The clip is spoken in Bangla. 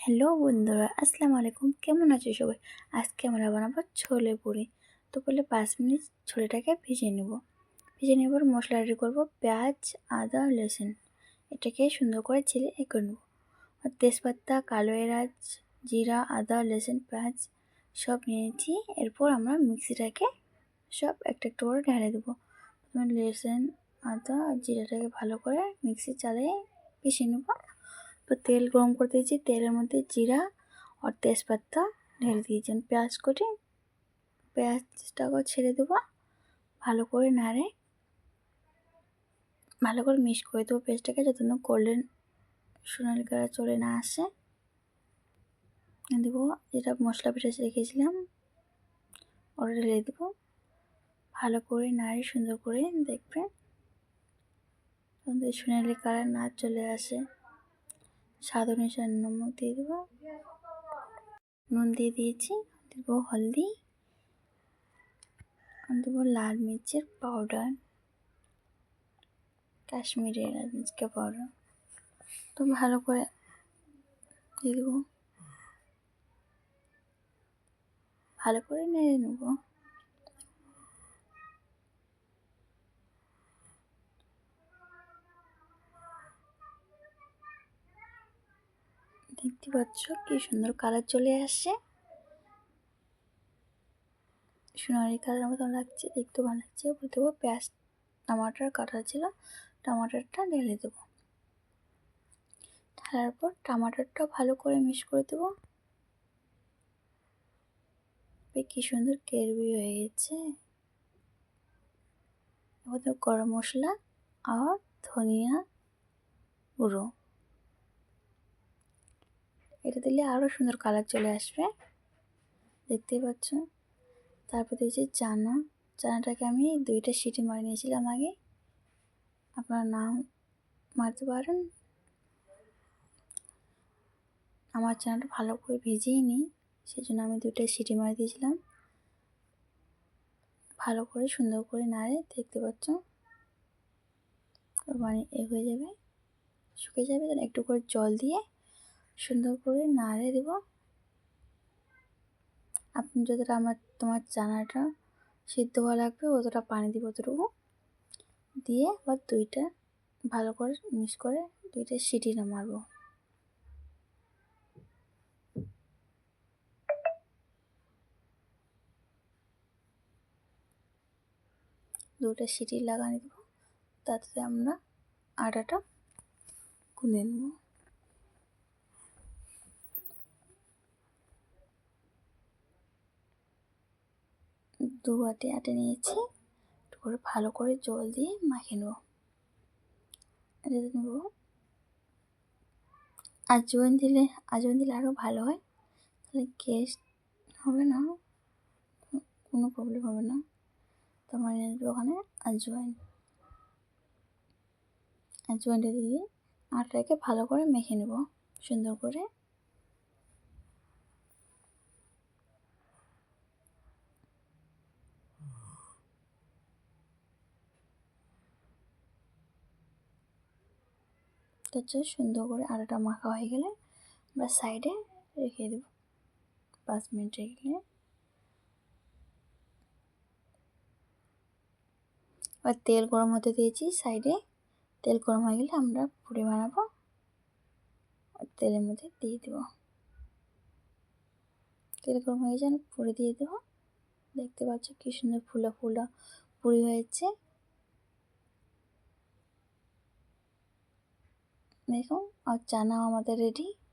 হ্যালো বন্ধুরা, আসসালামু আলাইকুম। কেমন আছো সবাই? আজকে আমরা বানাবো ছোলে পুরি। তো বলে 5 মিনিট ছোলেটাকে ভিজিয়ে নেব। ভিজিয়ে নেবার মশলা রেডি করবো, পেঁয়াজ, আদা, রসুন। এটাকে সুন্দর করে ছিলে করে নেব। আর তেজপাতা, কালো এলাচ, জিরা, আদা, রসুন, পেঁয়াজ সব নিয়েছি। এরপর আমরা মিক্সিটাকে সব একটা একটা করে ঢেলে দেবো। রসুন, আদা আর জিরাটাকে ভালো করে মিক্সি চালিয়ে পিষে নেব। তো তেল গরম করে দিয়েছি, তেলের মধ্যে জিরা আর তেজপাতা ঢেলে দিয়েছেন। পেঁয়াজ কুচি, পেঁয়াজটাকেও ছেড়ে দেবো। ভালো করে নাড়ে ভালো করে মিক্স করে দেবো পেঁয়াজটাকে, যতক্ষণ গোল্ডেন সোনালি কালার চলে না আসে। দেবো যেটা মশলা পিঠে রেখেছিলাম ওটা ঢেলে দেবো। ভালো করে নাড়ে সুন্দর করে দেখবেন সোনালি কালার না চলে আসে। স্বাদ অনুসারে নমক দিয়ে দেবো, নুন দিয়ে দিয়েছি। দেবো হলদি, দেবো লাল মির্চের পাউডার, কাশ্মীরি লাল মির্চের পাউডার। তো ভালো করে দিয়ে দেবো, ভালো করে নেড়ে নেব। দেখতে পাচ্ছ কি সুন্দর কালার চলে আসছে, সোনালি কালার মতো লাগছে, দেখতে ভালো লাগছে। দেবো পেঁয়াজ, টমাটার কাটা ছিল, টমাটারটা ঢেলে দেবো। ঢালার পর টমাটারটা ভালো করে মিক্স করে দেবো। কি সুন্দর গ্রেভি হয়ে গেছে। এবার দেবো গরম মশলা আর ধনিয়া গুঁড়ো। এটা দিলে আরও সুন্দর কালার চলে আসবে, দেখতেই পাচ্ছ। তারপর দিয়েছি চানাটাকে আমি 2টা সিটি মারি নিয়েছিলাম আগে, আপনারা নাও মারতে পারেন। আমার চানাটা ভালো করে ভিজিয়ে নিই, সেই জন্য আমি 2টা সিটি মারি দিয়েছিলাম। ভালো করে সুন্দর করে নাড়ে, দেখতে পাচ্ছ মানে হয়ে যাবে, শুকিয়ে যাবে। তাহলে একটু করে জল দিয়ে সুন্দর করে নাড়ে দেব। আপনি যতটা তোমার চানাটা সিদ্ধ হওয়া লাগবে অতটা পানি দিব, অতটুকু দিয়ে আবার 2টা ভালো করে মিক্স করে 2টা সিটি মারবো। দুটো সিটি লাগানো দেবো, তাতে আমরা আটাটা গুলে নেব। 2 বাটি আটা নিয়েছি, একটু করে ভালো করে জল দিয়ে মাখিয়ে নেব। এটা নেব আজওয়াইন দিলে আরও ভালো হয়, তাহলে গ্যাস হবে না, কোনো প্রবলেম হবে না। তো আমার ওখানে আজওয়াইনটা দিয়ে আটাটাকে ভালো করে মেখে নেব সুন্দর করে। সুন্দর করে আটাটা মাখা হয়ে গেলে আমরা সাইডে রেখে দেব 5 মিনিট রেখে। আর তেল গরম হতে দিয়েছি সাইডে, তেল গরম হয়ে গেলে আমরা পুরি বানাবো। তেলের মধ্যে দিয়ে দেবো, তেল গরম হয়ে গেছে পুরি দিয়ে দেবো। দেখতে পাচ্ছ কি সুন্দর ফুলা ফুলা পুরি হয়েছে, দেখো। আর চানাও আমাদের রেডি।